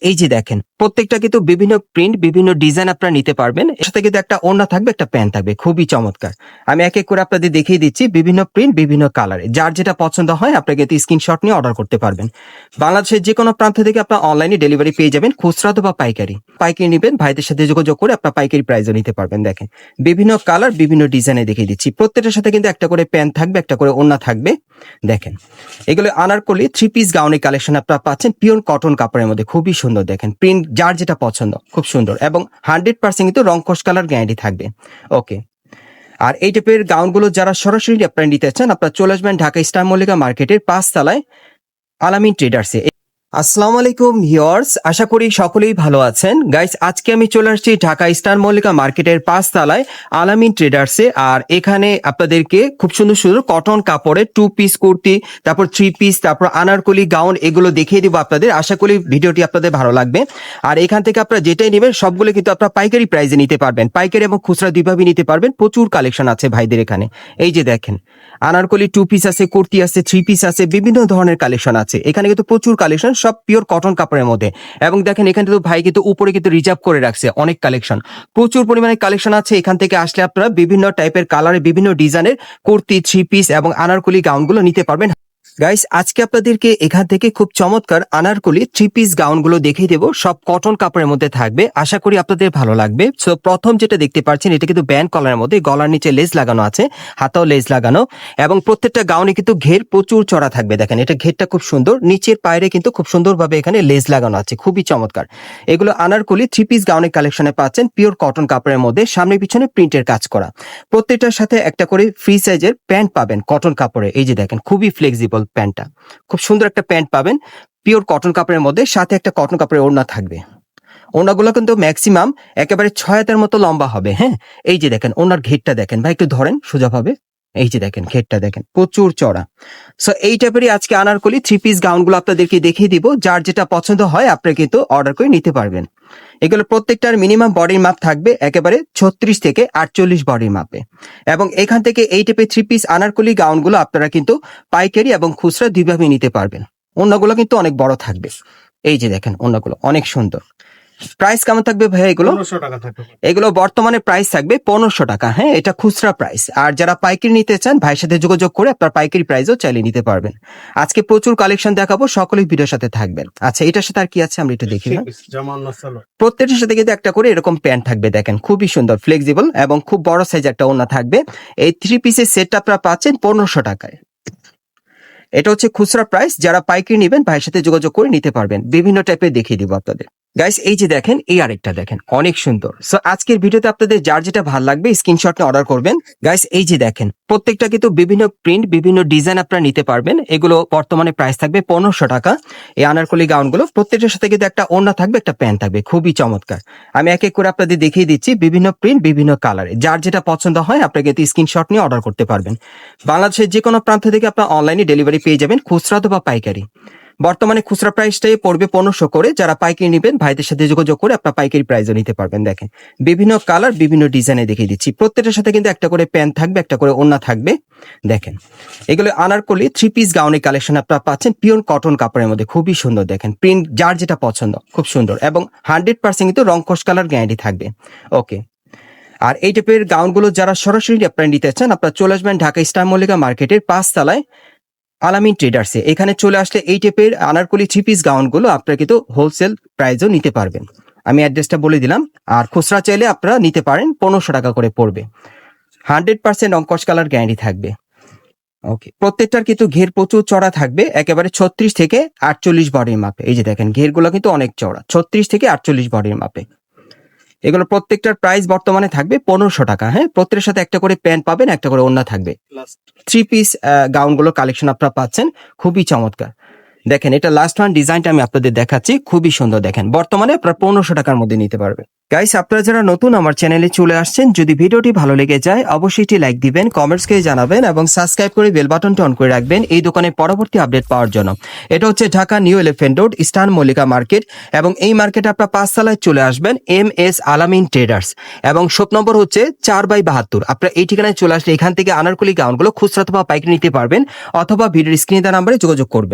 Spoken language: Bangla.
এই যে দেখেন প্রত্যেকটা কিন্তু বিভিন্ন প্রিন্ট বিভিন্ন ডিজাইন আপনারা নিতে পারবেন। এর সাথে কিন্তু একটা ওড়না থাকবে, একটা প্যান্ট থাকবে, খুবই চমৎকার। আমি এক এক করে আপনাদের দেখিয়ে দিচ্ছি বিভিন্ন প্রিন্ট বিভিন্ন কালারে। যার যেটা পছন্দ হয় আপনারা কিন্তু স্ক্রিনশট নিয়ে অর্ডার করতে পারবেন। বাংলাদেশের যে কোনো প্রান্ত থেকে আপনারা অনলাইনে ডেলিভারি পেয়ে যাবেন, খুচরা অথবা পাইকারি। পাইকারি নেবেন ভাইদের সাথে যোগাযোগ করে আপনারা পাইকারি প্রাইসও নিতে পারবেন। দেখেন বিভিন্ন কালার বিভিন্ন ডিজাইনে দেখিয়ে দিচ্ছি। প্রত্যেকটার সাথে কিন্তু একটা করে প্যান্ট থাকবে, একটা করে ওড়না থাকবে। দেখেন এগুলো আনারকলি 3 পিস গাউনের কালেকশন আপনারা পাচ্ছেন পিওর কটন কাপড়ের মধ্যে, খুবই সুন্দর। দেখেন প্রিন্ট যার যেটা পছন্দ খুব সুন্দর এবং 100% কিন্তু রং কস কালার গ্যারান্টি থাকবে। ওকে, আর এই টাইপের গাউনগুলো যারা সরাসরি আপনারা নিতে চান আপনারা চলে আসবেন ঢাকা স্টার মল্লিকা মার্কেটের 5 তলায় আলামিন ট্রেডার্সে। আসসালামু আলাইকুম ভিউয়ার্স, আশা করি সকলেই ভালো আছেন। গাইস আজকে আমি চলে আসছি ঢাকা স্টার মল্লিকা মার্কেটের 5 তলায় আলামিন ট্রেডার্সে। আর এখানে আপনাদেরকে খুব সুন্দর সুন্দর কটন কাপড়ের 2 পিস কুর্তি, তারপর 3 পিস, তারপর আনারকলি গাউন এগুলো দেখিয়ে দিব আপনাদের। আশা করি ভিডিওটি আপনাদের ভালো লাগবে। আর এখান থেকে আপনারা যেটাই নেবেন সবগুলো কিন্তু আপনারা পাইকারি প্রাইসে নিতে পারবেন, পাইকারি এবং খুচরা দুইভাবে নিতে পারবেন। প্রচুর কালেকশন আছে ভাইদের এখানে। এই যে দেখেন আনারকলি 2 পিস আছে, কুর্তি আছে, 3 পিস আছে, বিভিন্ন ধরনের কালেকশন আছে। এখানে কিন্তু প্রচুর কালেকশন, সব পিওর কটন কাপড়ের মধ্যে। এবং দেখেন এখানে তো ভাই কিন্তু উপরে কিন্তু রিজার্ভ করে রাখছে অনেক কালেকশন, প্রচুর পরিমাণে কালেকশন আছে। এখান থেকে আসলে আপনারা বিভিন্ন টাইপের কালারে বিভিন্ন ডিজাইনের কুর্তি, 3 পিস এবং আনারকলি গাউনগুলো নিতে পারবেন। গাইস আজকে আপনাদেরকে এখান থেকে খুব চমৎকার আনারকলি 3 পিস গাউনগুলো দেখিয়ে দেবো, সব কটন কাপড়ের মধ্যে থাকবে। আশা করি আপনাদের ভালো লাগবে। সো প্রথম যেটা দেখতে পাচ্ছেন এটা কিন্তু ব্যান্ড কলারের মধ্যে, গলার নিচে লেস লাগানো আছে, হাতাও লেস লাগানো এবং প্রত্যেকটা গাউনে কিন্তু ঘের প্রচুর চড়া থাকবে। দেখেন এটা ঘেরটা খুব সুন্দর, নিচের পায়রে কিন্তু খুব সুন্দরভাবে এখানে লেস লাগানো আছে, খুবই চমৎকার। এগুলো আনারকলি 3 পিস গাউনের কালেকশনে পাচ্ছেন পিওর কটন কাপড়ের মধ্যে, সামনে পিছনে প্রিন্টের কাজ করা। প্রত্যেকটার সাথে একটা করে ফ্রি সাইজের প্যান্ট পাবেন কটন কাপড়ে। এই যে দেখেন খুবই ফ্লেক্সিবল প্যান্টটা, খুব সুন্দর একটা প্যান্ট পাবেন পিওর কটন কাপড়ের মধ্যে, সাথে একটা কটন কাপড়ের ওড়না থাকবে। ওড়নাগুলো কিন্তু ম্যাক্সিমাম একেবারে 6 হাতের মতো লম্বা হবে। হ্যাঁ, এই যে দেখেন ওড়নার ঘেরটা দেখেন ভাই, একটু ধরেন সোজাভাবে। এই যে দেখেন ঘেরটা দেখেন প্রচুর চড়া। সো এই টাইপেরই আজকে আনারকলি 3 পিস গাউনগুলো আপনাদেরকে দেখিয়ে দিব। যার যেটা পছন্দ হয় আপনি কিন্তু অর্ডার করে নিতে পারবেন। এগুলো প্রত্যেকটার মিনিমাম বডির মাপ থাকবে একেবারে 36 থেকে 48 বডির মাপে। এবং এখান থেকে এই টাইপের 3 পিস আনারকলি গাউনগুলো আপনারা কিন্তু পাইকারি এবং খুচরা দুইভাবে নিতে পারবেন। ওড়নাগুলো কিন্তু অনেক বড় থাকবে। এই যে দেখেন ওড়নাগুলো অনেক সুন্দর। প্রাইস কেমন থাকবে ভাই এগুলো? 1500 টাকা থাকবে। এগুলো বর্তমানে প্রাইস থাকবে 1500 টাকা। হ্যাঁ, এটা খুচরা প্রাইস। আর যারা পাইকারি নিতে চান ভাইয়ের সাথে যোগাযোগ করে আপনার পাইকারি প্রাইসও চালিয়ে নিতে পারবেন। আজকে প্রচুর কালেকশন দেখাবো, সকলেই ভিডিওর সাথে থাকবেন। আচ্ছা এটার সাথে আর কি আছে আমরা একটু দেখি না। জামা না সালোয়ার। প্রত্যেকটার সাথে কিন্তু একটা করে এরকম প্যান্ট থাকবে। দেখেন খুবই সুন্দর ফ্লেক্সিবল এবং খুব বড় সাইজ একটা ওড়না থাকবে। এই 3 পিসের সেটটা আপনারা পাচ্ছেন 1500 টাকায়। এটা হচ্ছে খুচরা প্রাইস। যারা পাইকারি নেবেন ভাইয়ের সাথে যোগাযোগ করে নিতে পারবেন। বিভিন্ন টাইপের দেখিয়ে দিব আপনাদের। গাইস এই যে দেখেন এই আরেকটা দেখেন অনেক সুন্দর। সো আজকের ভিডিওতে আপনাদের যার যেটা ভালো লাগবে স্ক্রিনশট নিয়ে অর্ডার করবেন। গাইস এই যে দেখেন প্রত্যেকটা কিন্তু বিভিন্ন প্রিন্ট বিভিন্ন ডিজাইন আপনারা নিতে পারবেন। এগুলো বর্তমানে প্রাইস থাকবে 1500 টাকা। এই আনারকলি গাউনগুলো প্রত্যেকটার সাথে কিন্তু একটা ওড়না থাকবে, একটা প্যান্ট থাকবে, খুবই চমৎকার। আমি এক এক করে আপনাদের দেখিয়ে দিচ্ছি বিভিন্ন প্রিন্ট বিভিন্ন কালারে। যার যেটা পছন্দ হয় আপনারা কিন্তু স্ক্রিনশট নিয়ে অর্ডার করতে পারবেন। বাংলাদেশের যে কোনো প্রান্ত থেকে আপনারা অনলাইনে ডেলিভারি পেয়ে যাবেন, খুচরা অথবা পাইকারি। বর্তমানে খুচরা প্রাইসটাই পড়বে 1500 করে। যারা পাইকারি নেবেন ভাইদের সাথে যোগাযোগ করে আপনার পাইকারি প্রাইসও নিতে পারবেন। দেখেন বিভিন্ন কালার বিভিন্ন ডিজাইনে দেখিয়ে দিচ্ছি। প্রত্যেকটার সাথে কিন্তু একটা করে প্যান্ট থাকবে, একটা করে ওড়না থাকবে। দেখেন এগুলো আনারকলি 3 পিস গাউনের কালেকশন আপনারা পাচ্ছেন পিওর কটন কাপড়ের মধ্যে, খুবই সুন্দর। দেখেন প্রিন্ট যার যেটা পছন্দ খুব সুন্দর এবং 100% কিন্তু রং কস কালার গ্যারান্টি থাকবে। ওকে, আর এই টাইপের গাউনগুলো যারা সরাসরি আপনারা নিতে চান আপনারা চলে আসবেন ঢাকা স্টার মল্লিকা মার্কেটের 5 তলায় আলামিন ট্রেডার্সে। এখানে চলে আসলে এই টাইপের আনারকলি 3 পিস গাউনগুলো আপনারা কিন্তু হোলসেল প্রাইসও নিতে পারবেন। আমি অ্যাড্রেসটা বলে দিলাম। আর খুচরা চাইলে আপনারা নিতে পারেন, 1500 টাকা করে পড়বে। 100% অঙ্কশ কালার গ্যারান্টি থাকবে। ওকে, প্রত্যেকটার কিন্তু ঘের প্রচুর চড়া থাকবে একেবারে 36 থেকে 48 বডির মাপে। এই যে দেখেন ঘেরগুলো কিন্তু অনেক চড়া, 36 থেকে 48 বডির মাপে। এগুলো প্রত্যেকটার প্রাইস বর্তমানে থাকবে 1500 টাকা। হ্যাঁ, প্রত্যেকের সাথে একটা করে প্যান্ট পাবেন, একটা করে ওড়না থাকবে। 3 পিস গাউনগুলো কালেকশন আপনারা পাচ্ছেন, খুবই চমৎকার। দেখেন এটা লাস্ট ওয়ান ডিজাইনটা আমি আপনাদের দেখাচ্ছি, খুবই সুন্দর। দেখেন বর্তমানে আপনারা 1500 টাকার মধ্যে নিতে পারবেন। গাইস আপনারা যারা নতুন আমার চ্যানেলে চলে আসছেন, যদি ভিডিওটি ভালো লেগে যায় অবশ্যই একটি লাইক দিবেন, কমেন্টস করে জানাবেন এবং সাবস্ক্রাইব করে বেল বাটনটি অন করে রাখবেন এই দোকানের পরবর্তী আপডেট পাওয়ার জন্য। এটা হচ্ছে Dhaka new elephant road star Mallika market এবং এই মার্কেটে আপনারা 5 তলায় চলে আসবেন MS আলামিন ট্রেডার্স এবং শপ নম্বর হচ্ছে 4/72। আপনারা এই ঠিকানায় চলে আসলে এখান থেকে আনারকলি গাউনগুলো খুচরা অথবা পাইকারি নিতে পারবেন অথবা ভিডিওর স্ক্রিনে দেওয়া নম্বরে যোগাযোগ করবেন।